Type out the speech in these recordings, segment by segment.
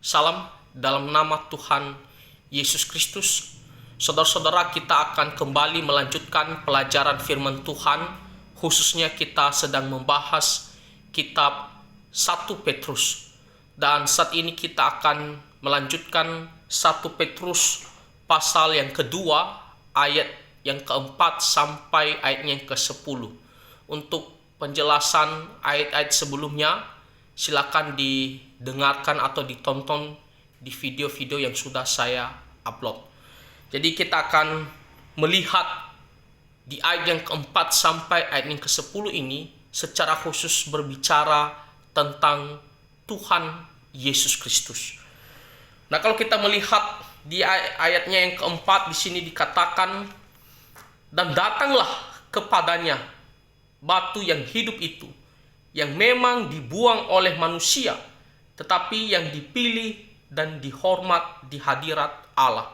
Salam dalam nama Tuhan Yesus Kristus. Saudara-saudara, kita akan kembali melanjutkan pelajaran firman Tuhan. Khususnya kita sedang membahas kitab 1 Petrus. Dan saat ini kita akan melanjutkan 1 Petrus pasal yang kedua, ayat yang keempat sampai ayat yang ke-10. Untuk penjelasan ayat-ayat sebelumnya, silakan didengarkan atau ditonton di video-video yang sudah saya upload. Jadi kita akan melihat di ayat yang keempat sampai ayat yang ke-10 ini secara khusus berbicara tentang Tuhan Yesus Kristus. Nah, kalau kita melihat di ayatnya yang keempat, di sini dikatakan, dan datanglah kepadanya batu yang hidup itu, yang memang dibuang oleh manusia, tetapi yang dipilih dan dihormat di hadirat Allah.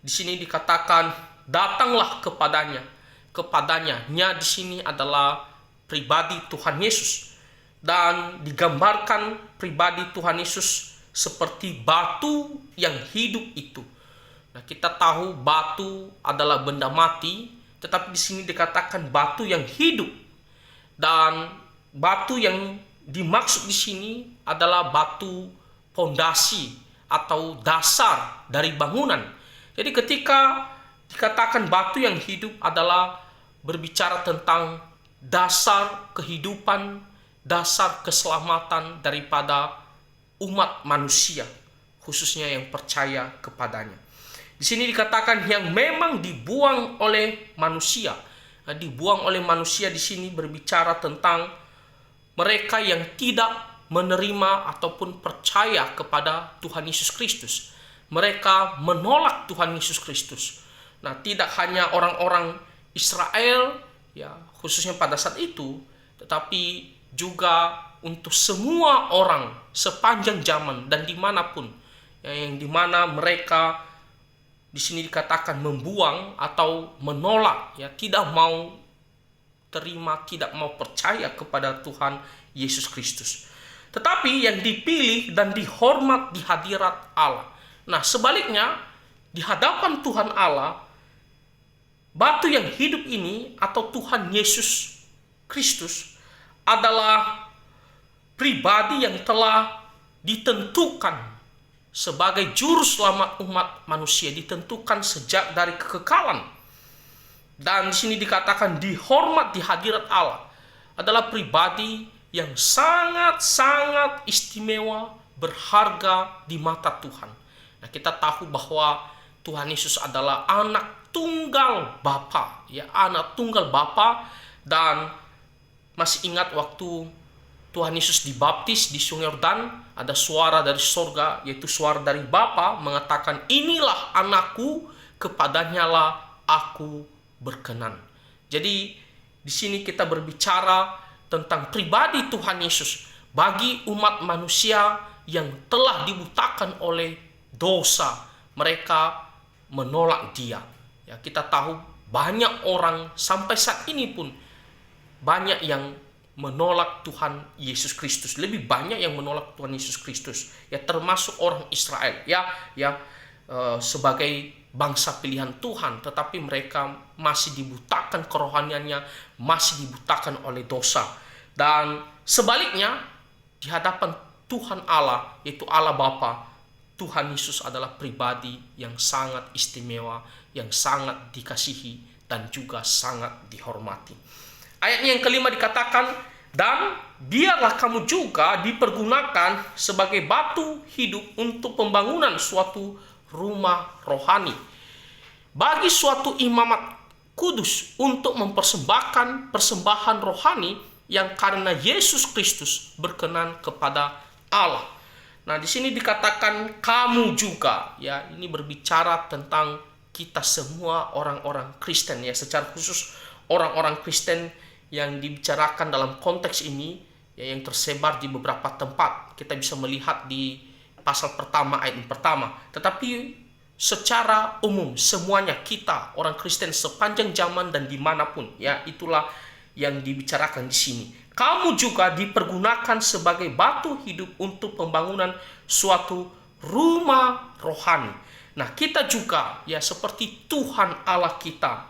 Di sini dikatakan, datanglah kepadanya. Kepadanya-nya di sini adalah pribadi Tuhan Yesus. Dan digambarkan pribadi Tuhan Yesus seperti batu yang hidup itu. Nah, kita tahu batu adalah benda mati, tetapi di sini dikatakan batu yang hidup. Dan batu yang dimaksud di sini adalah batu pondasi atau dasar dari bangunan. Jadi ketika dikatakan batu yang hidup adalah berbicara tentang dasar kehidupan, dasar keselamatan daripada umat manusia, khususnya yang percaya kepadanya. Di sini dikatakan yang memang dibuang oleh manusia. Nah, dibuang oleh manusia di sini berbicara tentang mereka yang tidak menerima ataupun percaya kepada Tuhan Yesus Kristus. Mereka menolak Tuhan Yesus Kristus. Nah, tidak hanya orang-orang Israel, ya khususnya pada saat itu, tetapi juga untuk semua orang sepanjang zaman dan dimanapun, ya, yang dimana mereka di sini dikatakan membuang atau menolak, ya tidak mau terima, tidak mau percaya kepada Tuhan Yesus Kristus. Tetapi yang dipilih dan dihormat di hadirat Allah. Nah, sebaliknya di hadapan Tuhan Allah, batu yang hidup ini atau Tuhan Yesus Kristus adalah pribadi yang telah ditentukan sebagai juru selamat umat manusia, ditentukan sejak dari kekekalan. Dan di sini dikatakan dihormat di hadirat Allah, adalah pribadi yang sangat-sangat istimewa, berharga di mata Tuhan. Nah, kita tahu bahwa Tuhan Yesus adalah anak tunggal Bapa, ya, anak tunggal Bapa. Dan masih ingat waktu Tuhan Yesus dibaptis di Sungai Yordan, ada suara dari sorga, yaitu suara dari Bapa mengatakan, inilah anakku, kepadanya lah aku berkenan. Jadi di sini kita berbicara tentang pribadi Tuhan Yesus bagi umat manusia yang telah dibutakan oleh dosa. Mereka menolak Dia. Ya, kita tahu banyak orang sampai saat ini pun banyak yang menolak Tuhan Yesus Kristus. Lebih banyak yang menolak Tuhan Yesus Kristus, ya termasuk orang Israel, sebagai bangsa pilihan Tuhan, tetapi mereka masih dibutakan kerohaniannya, masih dibutakan oleh dosa. Dan sebaliknya di hadapan Tuhan Allah, yaitu Allah Bapa, Tuhan Yesus adalah pribadi yang sangat istimewa, yang sangat dikasihi dan juga sangat dihormati. Ayatnya yang kelima dikatakan, dan biarlah kamu juga dipergunakan sebagai batu hidup untuk pembangunan suatu rumah rohani, bagi suatu imamat kudus, untuk mempersembahkan persembahan rohani yang karena Yesus Kristus berkenan kepada Allah. Nah, di sini dikatakan kamu juga, ya ini berbicara tentang kita semua orang-orang Kristen, ya secara khusus orang-orang Kristen yang dibicarakan dalam konteks ini, ya yang tersebar di beberapa tempat. Kita bisa melihat di pasal pertama ayat yang pertama. Tetapi secara umum semuanya kita orang Kristen sepanjang zaman dan dimanapun, ya itulah yang dibicarakan di sini. Kamu juga dipergunakan sebagai batu hidup untuk pembangunan suatu rumah rohani. Nah, kita juga ya seperti Tuhan Allah kita,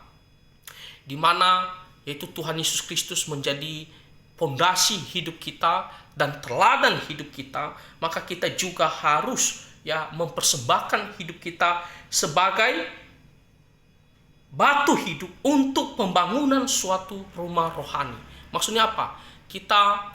di mana yaitu Tuhan Yesus Kristus menjadi pondasi hidup kita dan teladan hidup kita, maka kita juga harus ya mempersembahkan hidup kita sebagai batu hidup untuk pembangunan suatu rumah rohani. Maksudnya apa? Kita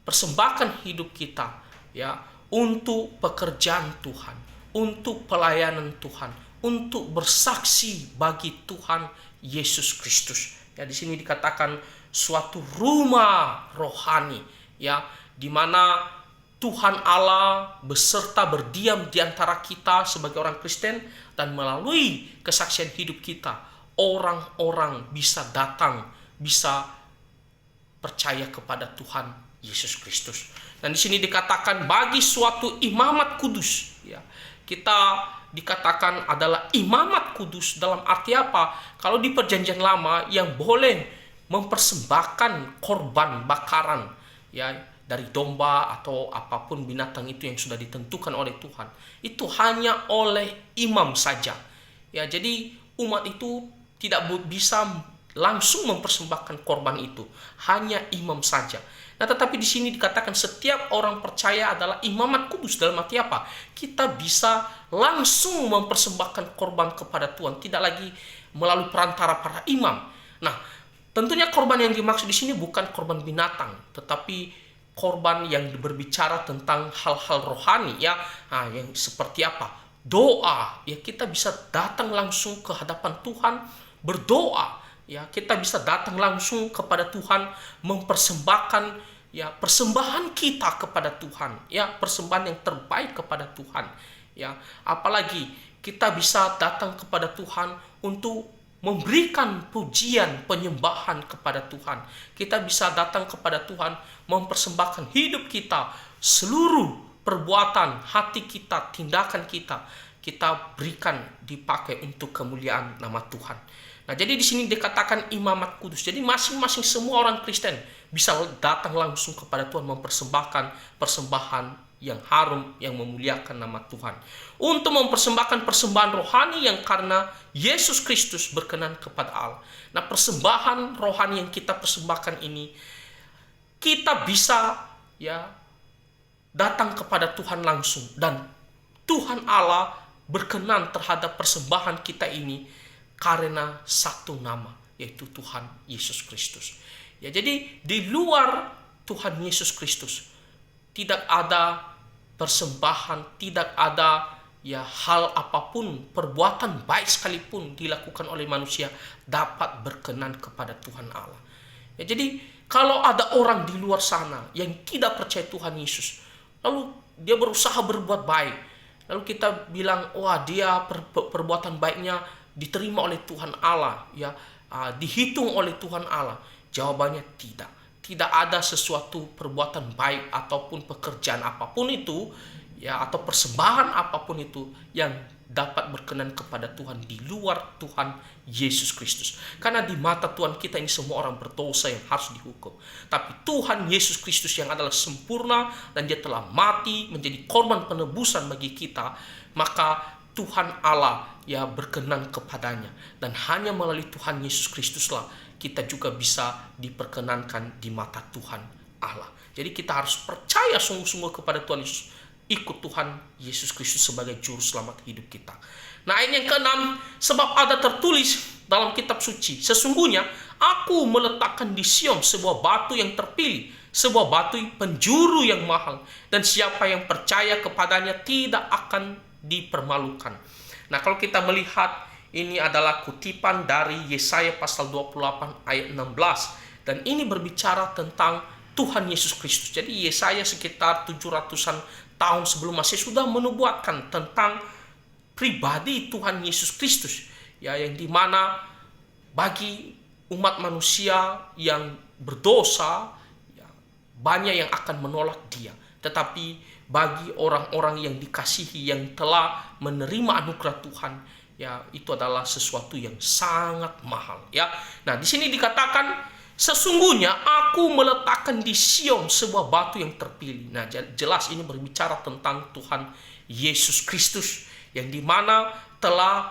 persembahkan hidup kita ya untuk pekerjaan Tuhan, untuk pelayanan Tuhan, untuk bersaksi bagi Tuhan Yesus Kristus. Ya, di sini dikatakan suatu rumah rohani ya, di mana Tuhan Allah beserta berdiam di antara kita sebagai orang Kristen, dan melalui kesaksian hidup kita orang-orang bisa datang, bisa percaya kepada Tuhan Yesus Kristus. Dan di sini dikatakan bagi suatu imamat kudus ya, kita dikatakan adalah imamat kudus. Dalam arti apa? Kalau di perjanjian lama yang boleh mempersembahkan korban bakaran ya dari domba atau apapun binatang itu yang sudah ditentukan oleh Tuhan, itu hanya oleh imam saja. Ya, jadi umat itu tidak bisa langsung mempersembahkan korban itu, hanya imam saja. Nah, tetapi di sini dikatakan setiap orang percaya adalah imamat kudus. Dalam arti apa? Kita bisa langsung mempersembahkan korban kepada Tuhan, tidak lagi melalui perantara para imam. Nah, tentunya korban yang dimaksud di sini bukan korban binatang, tetapi korban yang berbicara tentang hal-hal rohani ya. Nah, yang seperti apa? Doa. Ya, kita bisa datang langsung ke hadapan Tuhan berdoa. Ya, kita bisa datang langsung kepada Tuhan mempersembahkan ya persembahan kita kepada Tuhan. Ya, persembahan yang terbaik kepada Tuhan. Ya, apalagi kita bisa datang kepada Tuhan untuk memberikan pujian, penyembahan kepada Tuhan. Kita bisa datang kepada Tuhan mempersembahkan hidup kita, seluruh perbuatan, hati kita, tindakan kita, kita berikan dipakai untuk kemuliaan nama Tuhan. Nah, jadi di sini dikatakan imamat kudus. Jadi masing-masing semua orang Kristen bisa datang langsung kepada Tuhan mempersembahkan persembahan yang harum, yang memuliakan nama Tuhan, untuk mempersembahkan persembahan rohani yang karena Yesus Kristus berkenan kepada Allah. Nah, persembahan rohani yang kita persembahkan ini, kita bisa ya datang kepada Tuhan langsung, dan Tuhan Allah berkenan terhadap persembahan kita ini karena satu nama, yaitu Tuhan Yesus Kristus. Ya, jadi di luar Tuhan Yesus Kristus tidak ada persembahan, tidak ada ya hal apapun, perbuatan baik sekalipun dilakukan oleh manusia dapat berkenan kepada Tuhan Allah. Ya, jadi kalau ada orang di luar sana yang tidak percaya Tuhan Yesus, lalu dia berusaha berbuat baik, lalu kita bilang, wah, dia perbuatan baiknya diterima oleh Tuhan Allah, ya, dihitung oleh Tuhan Allah. Jawabannya tidak. Tidak ada sesuatu perbuatan baik ataupun pekerjaan apapun itu ya, atau persembahan apapun itu yang dapat berkenan kepada Tuhan di luar Tuhan Yesus Kristus. Karena di mata Tuhan kita ini semua orang berdosa yang harus dihukum. Tapi Tuhan Yesus Kristus yang adalah sempurna dan dia telah mati menjadi korban penebusan bagi kita, maka Tuhan Allah ya berkenan kepadanya, dan hanya melalui Tuhan Yesus Kristuslah kita juga bisa diperkenankan di mata Tuhan Allah. Jadi kita harus percaya sungguh-sungguh kepada Tuhan Yesus, ikut Tuhan Yesus Kristus sebagai juru selamat hidup kita. Nah, ayat yang ke-6, sebab ada tertulis dalam kitab suci, sesungguhnya aku meletakkan di Sion sebuah batu yang terpilih, sebuah batu penjuru yang mahal, dan siapa yang percaya kepadanya tidak akan dipermalukan. Nah, kalau kita melihat, ini adalah kutipan dari Yesaya pasal 28 ayat 16. Dan ini berbicara tentang Tuhan Yesus Kristus. Jadi Yesaya sekitar 700-an tahun sebelum Masehi sudah menubuatkan tentang pribadi Tuhan Yesus Kristus. Ya, yang dimana bagi umat manusia yang berdosa, ya, banyak yang akan menolak dia. Tetapi bagi orang-orang yang dikasihi, yang telah menerima anugerah Tuhan, ya, itu adalah sesuatu yang sangat mahal, ya. Nah, di sini dikatakan Sesungguhnya aku meletakkan di Sion sebuah batu yang terpilih. Nah, jelas ini berbicara tentang Tuhan Yesus Kristus yang dimana telah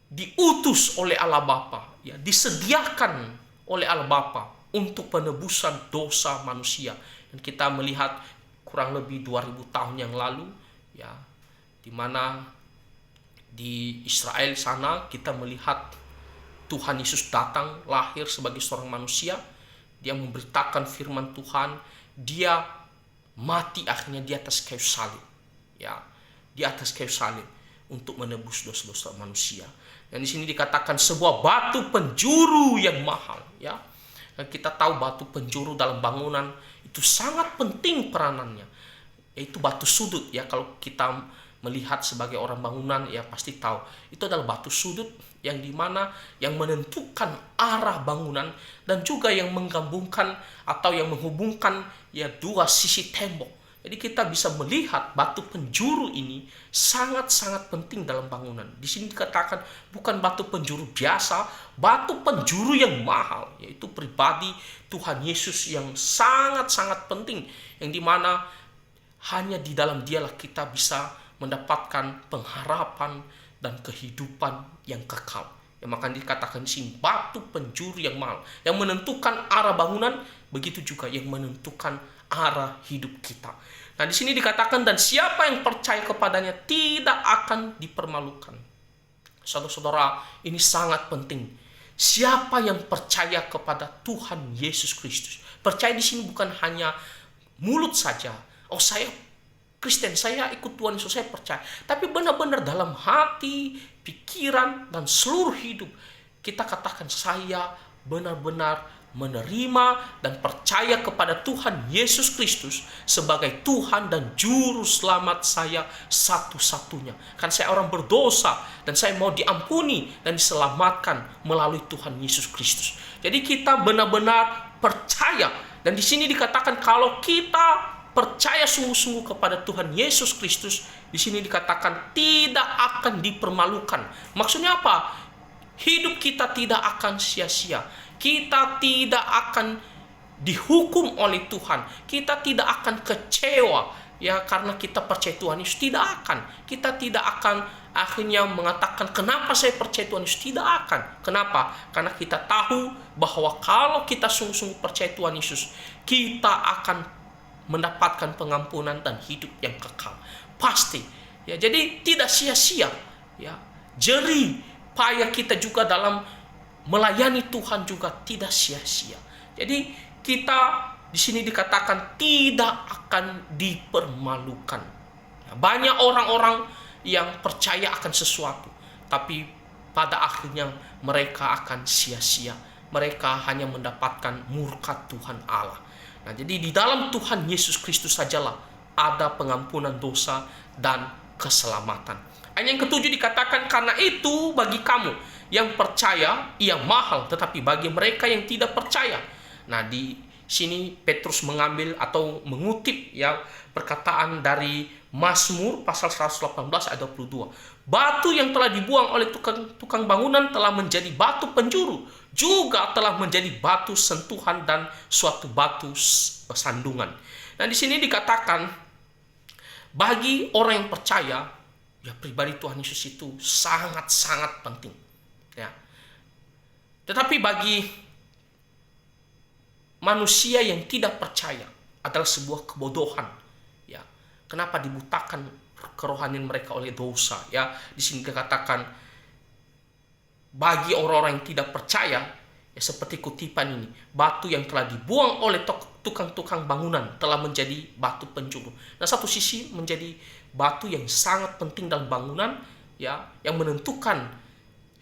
diutus oleh Allah Bapa, ya, disediakan oleh Allah Bapa untuk penebusan dosa manusia. Dan kita melihat kurang lebih 2000 tahun yang lalu, ya, di mana di Israel sana kita melihat Tuhan Yesus datang lahir sebagai seorang manusia. Dia memberitakan firman Tuhan, dia mati akhirnya di atas kayu salib, ya, di atas kayu salib untuk menebus dosa-dosa manusia. Dan di sini dikatakan sebuah batu penjuru yang mahal, ya. Dan kita tahu batu penjuru dalam bangunan itu sangat penting peranannya, yaitu batu sudut, ya. Kalau kita melihat sebagai orang bangunan, ya pasti tahu itu adalah batu sudut yang dimana yang menentukan arah bangunan dan juga yang menggabungkan atau yang menghubungkan, ya, dua sisi tembok. Jadi kita bisa melihat batu penjuru ini sangat-sangat penting dalam bangunan. Di sini dikatakan bukan batu penjuru biasa, batu penjuru yang mahal, yaitu pribadi Tuhan Yesus yang sangat-sangat penting, yang dimana hanya di dalam dialah kita bisa mendapatkan pengharapan dan kehidupan yang kekal. Ya, maka dikatakan di sini batu penjuru yang mahal, yang menentukan arah bangunan, begitu juga yang menentukan arah hidup kita. Nah, di sini dikatakan dan siapa yang percaya kepadanya tidak akan dipermalukan. Saudara-saudara, ini sangat penting. Siapa yang percaya kepada Tuhan Yesus Kristus? Percaya di sini bukan hanya mulut saja. Oh, saya Kristen, saya ikut Tuhan Yesus, saya percaya. Tapi benar-benar dalam hati, pikiran, dan seluruh hidup kita katakan saya benar-benar menerima dan percaya kepada Tuhan Yesus Kristus sebagai Tuhan dan Juru Selamat saya satu-satunya. Kan saya orang berdosa dan saya mau diampuni dan diselamatkan melalui Tuhan Yesus Kristus. Jadi kita benar-benar percaya. Dan di sini dikatakan kalau kita percaya sungguh-sungguh kepada Tuhan Yesus Kristus, di sini dikatakan tidak akan dipermalukan. Maksudnya apa? Hidup kita tidak akan sia-sia. Kita tidak akan dihukum oleh Tuhan. Kita tidak akan kecewa, ya, karena kita percaya Tuhan Yesus. Tidak akan. Kita tidak akan akhirnya mengatakan kenapa saya percaya Tuhan Yesus. Tidak akan. Kenapa? Karena kita tahu bahwa kalau kita sungguh-sungguh percaya Tuhan Yesus, kita akan mendapatkan pengampunan dan hidup yang kekal. Pasti. Ya, jadi tidak sia-sia, ya. Jerih payah kita juga dalam melayani Tuhan juga tidak sia-sia. Jadi kita di sini dikatakan tidak akan dipermalukan. Banyak orang-orang yang percaya akan sesuatu, tapi pada akhirnya mereka akan sia-sia. Mereka hanya mendapatkan murka Tuhan Allah. Nah, jadi di dalam Tuhan Yesus Kristus sajalah ada pengampunan dosa dan keselamatan. Ayat yang ketujuh dikatakan karena itu bagi kamu yang percaya ia mahal, tetapi bagi mereka yang tidak percaya. Nah, di sini Petrus mengambil atau mengutip, ya, perkataan dari Mazmur pasal 118 ayat 22. Batu yang telah dibuang oleh tukang bangunan telah menjadi batu penjuru, juga telah menjadi batu sentuhan dan suatu batu sandungan. Nah, di sini dikatakan bagi orang yang percaya, ya, pribadi Tuhan Yesus itu sangat-sangat penting. Ya. Tetapi bagi manusia yang tidak percaya adalah sebuah kebodohan. Ya. Kenapa dibutakan kerohanian mereka oleh dosa? Ya, di sini dikatakan bagi orang-orang yang tidak percaya, ya, seperti kutipan ini, batu yang telah dibuang oleh tukang-tukang bangunan telah menjadi batu penjuru. Nah, satu sisi menjadi batu yang sangat penting dalam bangunan, ya, yang menentukan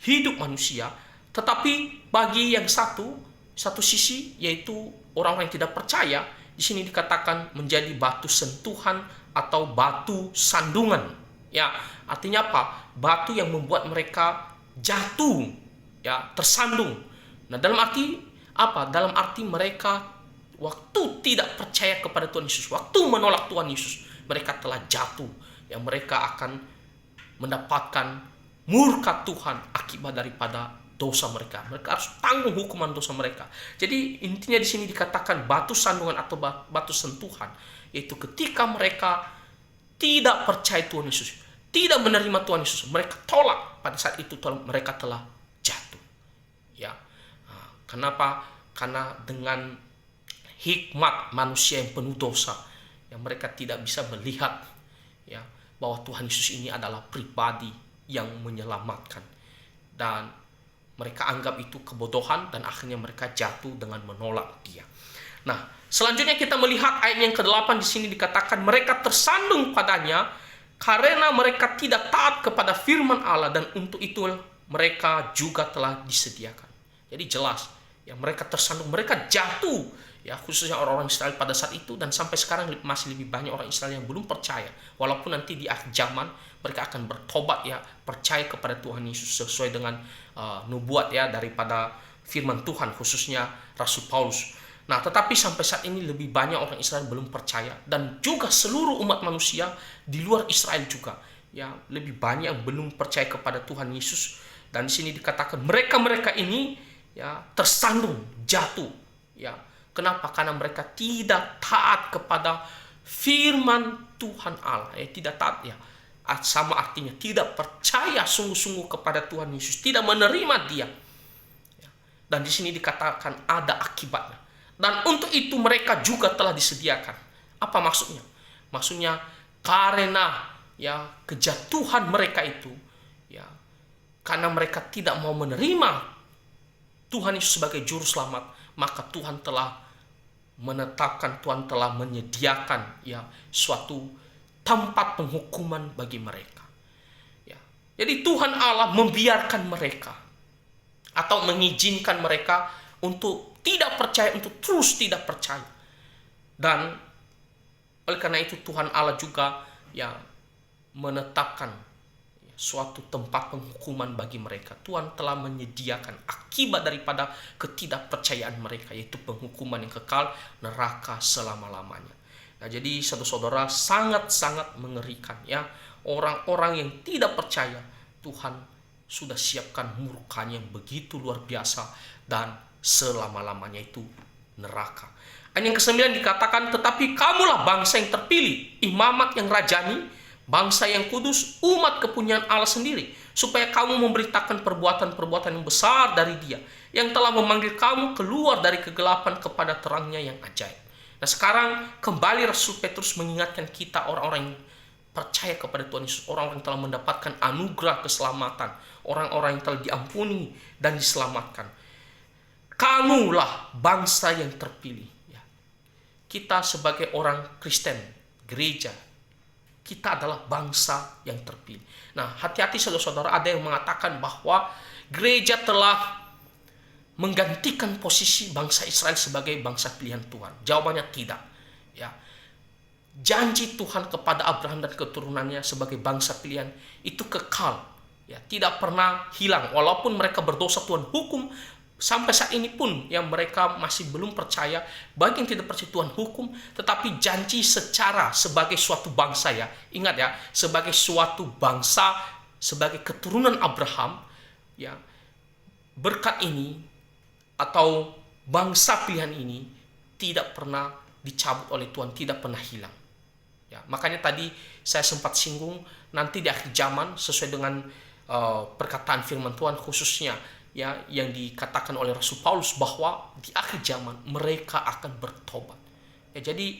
hidup manusia, tetapi bagi yang satu sisi yaitu orang-orang yang tidak percaya, di sini dikatakan menjadi batu sentuhan atau batu sandungan. Ya, artinya apa? Batu yang membuat mereka jatuh, ya, tersandung. Nah, dalam arti apa? Dalam arti mereka waktu tidak percaya kepada Tuhan Yesus, waktu menolak Tuhan Yesus, mereka telah jatuh. Yang mereka akan mendapatkan murka Tuhan akibat daripada dosa mereka. Mereka harus tanggung hukuman dosa mereka. Jadi intinya di sini dikatakan batu sandungan atau batu sentuhan, yaitu ketika mereka tidak percaya Tuhan Yesus, tidak menerima Tuhan Yesus, mereka tolak, pada saat itu mereka telah jatuh. Ya, kenapa? Karena dengan hikmat manusia yang penuh dosa, yang mereka tidak bisa melihat ya bahwa Tuhan Yesus ini adalah pribadi yang menyelamatkan, dan mereka anggap itu kebodohan, dan akhirnya mereka jatuh dengan menolak Dia. Nah, selanjutnya kita melihat ayat yang ke-8 di sini dikatakan mereka tersandung padanya karena mereka tidak taat kepada firman Allah, dan untuk itu mereka juga telah disediakan. Jadi jelas ya, mereka tersandung, mereka jatuh ya, khususnya orang-orang Israel pada saat itu, dan sampai sekarang masih lebih banyak orang Israel yang belum percaya, walaupun nanti di akhir zaman mereka akan bertobat ya, percaya kepada Tuhan Yesus sesuai dengan nubuat ya daripada firman Tuhan, khususnya Rasul Paulus. Nah, tetapi sampai saat ini lebih banyak orang Israel belum percaya, dan juga seluruh umat manusia di luar Israel juga ya, lebih banyak yang belum percaya kepada Tuhan Yesus. Dan di sini dikatakan mereka ini ya tersandung, jatuh ya. Kenapa? Karena mereka tidak taat kepada firman Tuhan Allah. Tidak taat ya, sama artinya tidak percaya sungguh-sungguh kepada Tuhan Yesus, tidak menerima Dia. Dan di sini dikatakan ada akibatnya. Dan untuk itu mereka juga telah disediakan. Apa maksudnya? Maksudnya karena ya kejatuhan mereka itu ya, karena mereka tidak mau menerima Tuhan Yesus sebagai juru selamat, maka Tuhan telah menetapkan, Tuhan telah menyediakan ya suatu tempat penghukuman bagi mereka. Ya. Jadi Tuhan Allah membiarkan mereka atau mengizinkan mereka untuk tidak percaya, untuk terus tidak percaya. Dan oleh karena itu Tuhan Allah juga ya menetapkan suatu tempat penghukuman bagi mereka. Tuhan telah menyediakan akibat daripada ketidakpercayaan mereka, yaitu penghukuman yang kekal, neraka selama-lamanya. Nah, jadi saudara-saudara, sangat-sangat mengerikan ya, orang-orang yang tidak percaya. Tuhan sudah siapkan murkanya yang begitu luar biasa, dan selama-lamanya itu neraka. Ayat yang ke-9 dikatakan, tetapi kamulah bangsa yang terpilih, imamat yang rajani, bangsa yang kudus, umat kepunyaan Allah sendiri, supaya kamu memberitakan perbuatan-perbuatan yang besar dari Dia, yang telah memanggil kamu keluar dari kegelapan kepada terangnya yang ajaib. Nah, sekarang kembali Rasul Petrus mengingatkan kita, orang-orang yang percaya kepada Tuhan Yesus, orang-orang yang telah mendapatkan anugerah keselamatan, orang-orang yang telah diampuni dan diselamatkan. Kamulah bangsa yang terpilih. Ya. Kita sebagai orang Kristen, gereja, kita adalah bangsa yang terpilih. Nah, hati-hati saudara-saudara, ada yang mengatakan bahwa gereja telah menggantikan posisi bangsa Israel sebagai bangsa pilihan Tuhan. Jawabannya tidak. Ya. Janji Tuhan kepada Abraham dan keturunannya sebagai bangsa pilihan itu kekal. Ya, tidak pernah hilang. Walaupun mereka berdosa, Tuhan hukum. Sampai saat ini pun yang mereka masih belum percaya, bagi yang tidak percaya Tuhan hukum, tetapi janji secara sebagai suatu bangsa ya, ingat ya, sebagai suatu bangsa, sebagai keturunan Abraham ya, berkat ini atau bangsa pilihan ini tidak pernah dicabut oleh Tuhan, tidak pernah hilang. Ya, makanya tadi saya sempat singgung, nanti di akhir zaman sesuai dengan perkataan firman Tuhan, khususnya ya yang dikatakan oleh Rasul Paulus bahwa di akhir zaman mereka akan bertobat. Ya, jadi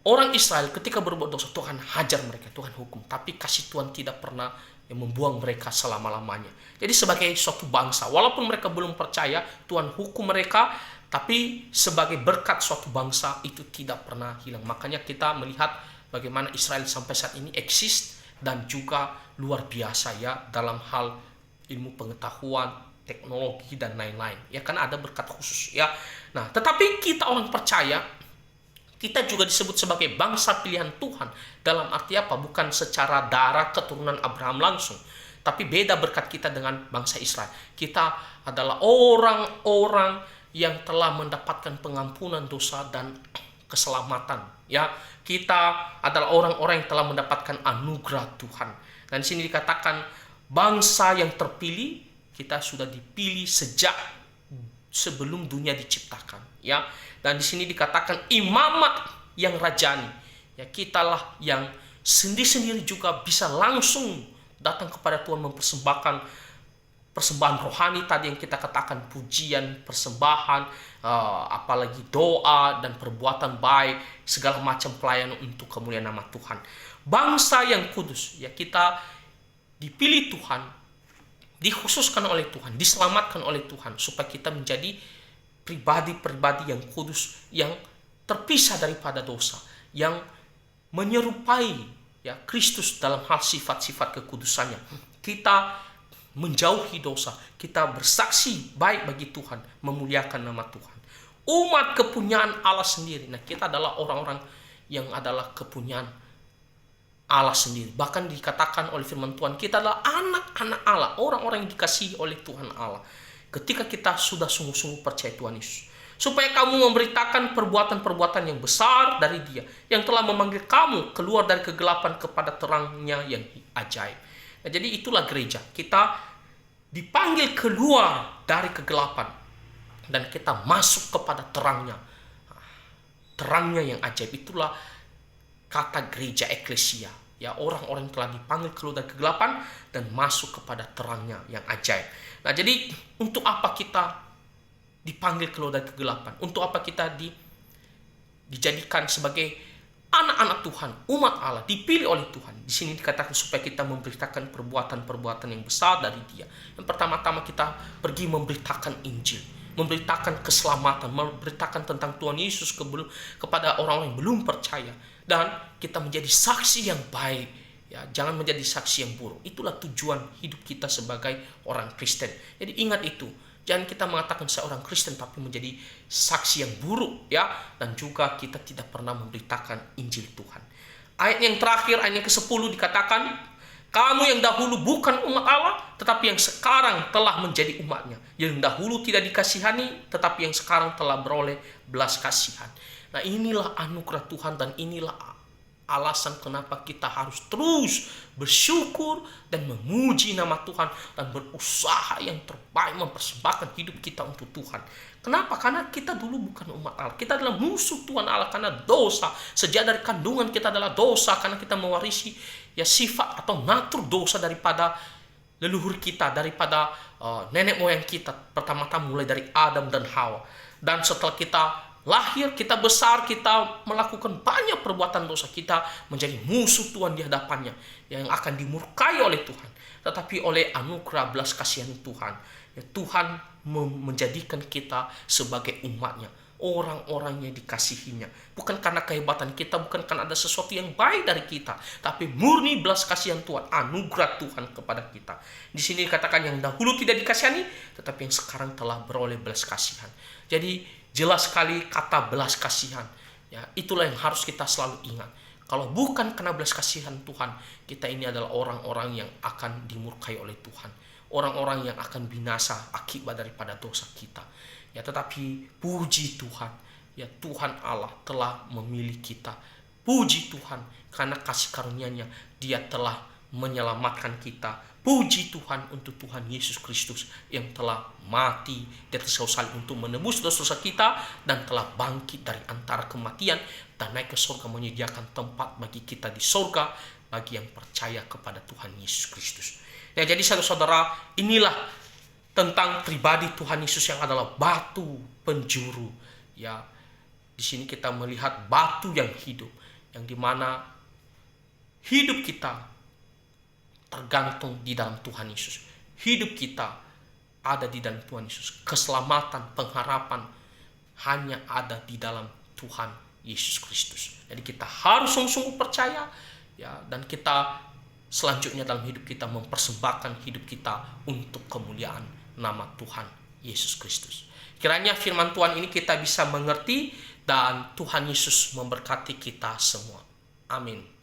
orang Israel ketika berbuat dosa, Tuhan hajar mereka, Tuhan hukum, tapi kasih Tuhan tidak pernah membuang mereka selama-lamanya. Jadi sebagai suatu bangsa, walaupun mereka belum percaya, Tuhan hukum mereka, tapi sebagai berkat suatu bangsa itu tidak pernah hilang. Makanya kita melihat bagaimana Israel sampai saat ini eksis, dan juga luar biasa ya dalam hal ilmu pengetahuan, teknologi, dan lain-lain. Ya, kan ada berkat khusus ya. Nah, tetapi kita orang percaya, kita juga disebut sebagai bangsa pilihan Tuhan. Dalam arti apa? Bukan secara darah keturunan Abraham langsung, tapi beda berkat kita dengan bangsa Israel. Kita adalah orang-orang yang telah mendapatkan pengampunan dosa dan keselamatan. Ya, kita adalah orang-orang yang telah mendapatkan anugerah Tuhan. Dan di sini dikatakan bangsa yang terpilih, Kita sudah dipilih sejak sebelum dunia diciptakan, ya. Dan di sini dikatakan imamat yang rajani. Ya, kitalah yang sendiri-sendiri juga bisa langsung datang kepada Tuhan mempersembahkan persembahan rohani tadi yang kita katakan, pujian, persembahan, apalagi doa dan perbuatan baik, segala macam pelayanan untuk kemuliaan nama Tuhan. Bangsa yang kudus, ya, kita dipilih Tuhan, dikhususkan oleh Tuhan, diselamatkan oleh Tuhan supaya kita menjadi pribadi-pribadi yang kudus, yang terpisah daripada dosa, yang menyerupai, ya, Kristus dalam hal sifat-sifat kekudusannya. Kita menjauhi dosa, kita bersaksi baik bagi Tuhan, memuliakan nama Tuhan. Umat kepunyaan Allah sendiri. Nah, kita adalah orang-orang yang adalah kepunyaan Allah sendiri. Bahkan dikatakan oleh firman Tuhan, kita adalah anak-anak Allah, orang-orang yang dikasihi oleh Tuhan Allah. Ketika kita sudah sungguh-sungguh percaya Tuhan Yesus, supaya kamu memberitakan perbuatan-perbuatan yang besar dari Dia, yang telah memanggil kamu keluar dari kegelapan kepada terangnya yang ajaib. Nah, jadi itulah gereja. Kita dipanggil keluar dari kegelapan dan kita masuk kepada terangnya. Terangnya yang ajaib, itulah kata gereja, eklesia. Ya, orang-orang yang telah dipanggil keluar dari kegelapan dan masuk kepada terangnya yang ajaib. Nah, jadi untuk apa kita dipanggil keluar dari kegelapan? Untuk apa kita dijadikan sebagai anak-anak Tuhan, umat Allah, dipilih oleh Tuhan? Di sini dikatakan supaya kita memberitakan perbuatan-perbuatan yang besar dari Dia. Yang pertama-tama kita pergi memberitakan Injil, memberitakan keselamatan, memberitakan tentang Tuhan Yesus kepada orang-orang yang belum percaya. Dan kita menjadi saksi yang baik, ya, jangan menjadi saksi yang buruk. Itulah tujuan hidup kita sebagai orang Kristen. Jadi ingat itu. Jangan kita mengatakan seorang Kristen tapi menjadi saksi yang buruk, ya. Dan juga kita tidak pernah memberitakan Injil Tuhan. Ayat yang terakhir, ayat yang ke-10 dikatakan, kamu yang dahulu bukan umat Allah, tetapi yang sekarang telah menjadi umatnya. Yang dahulu tidak dikasihani, tetapi yang sekarang telah beroleh belas kasihan. Nah, inilah anugerah Tuhan dan inilah alasan kenapa kita harus terus bersyukur dan memuji nama Tuhan dan berusaha yang terbaik mempersembahkan hidup kita untuk Tuhan. Kenapa? Karena kita dulu bukan umat Allah. Kita adalah musuh Tuhan Allah karena dosa. Sejak dari kandungan kita adalah dosa karena kita mewarisi, ya, sifat atau natur dosa daripada leluhur kita, daripada nenek moyang kita. Pertama-tama mulai dari Adam dan Hawa. Dan setelah kita lahir, kita besar, kita melakukan banyak perbuatan dosa, kita menjadi musuh Tuhan di hadapannya yang akan dimurkai oleh Tuhan. Tetapi oleh anugerah belas kasihan Tuhan, ya, Tuhan menjadikan kita sebagai umatnya, orang-orang yang dikasihinya. Bukan karena kehebatan kita, bukan karena ada sesuatu yang baik dari kita, tapi murni belas kasihan Tuhan, anugerah Tuhan kepada kita. Di sini dikatakan yang dahulu tidak dikasihani, tetapi yang sekarang telah beroleh belas kasihan. Jadi jelas sekali kata belas kasihan. Ya, itulah yang harus kita selalu ingat. Kalau bukan karena belas kasihan Tuhan, kita ini adalah orang-orang yang akan dimurkai oleh Tuhan. Orang-orang yang akan binasa akibat daripada dosa kita. Ya, tetapi puji Tuhan, ya, Tuhan Allah telah memilih kita. Puji Tuhan karena kasih karunia-Nya Dia telah menyelamatkan kita. Puji Tuhan untuk Tuhan Yesus Kristus yang telah mati di atas kayu salib untuk menebus dosa-dosa kita dan telah bangkit dari antara kematian dan naik ke surga menyediakan tempat bagi kita di surga bagi yang percaya kepada Tuhan Yesus Kristus. Ya, jadi saudara-saudara, inilah tentang pribadi Tuhan Yesus yang adalah batu penjuru. Ya, di sini kita melihat batu yang hidup, yang dimana hidup kita tergantung di dalam Tuhan Yesus. Hidup kita ada di dalam Tuhan Yesus. Keselamatan, pengharapan hanya ada di dalam Tuhan Yesus Kristus. Jadi kita harus sungguh-sungguh percaya, ya, dan kita selanjutnya dalam hidup kita mempersembahkan hidup kita untuk kemuliaan nama Tuhan Yesus Kristus. Kiranya firman Tuhan ini kita bisa mengerti dan Tuhan Yesus memberkati kita semua. Amin.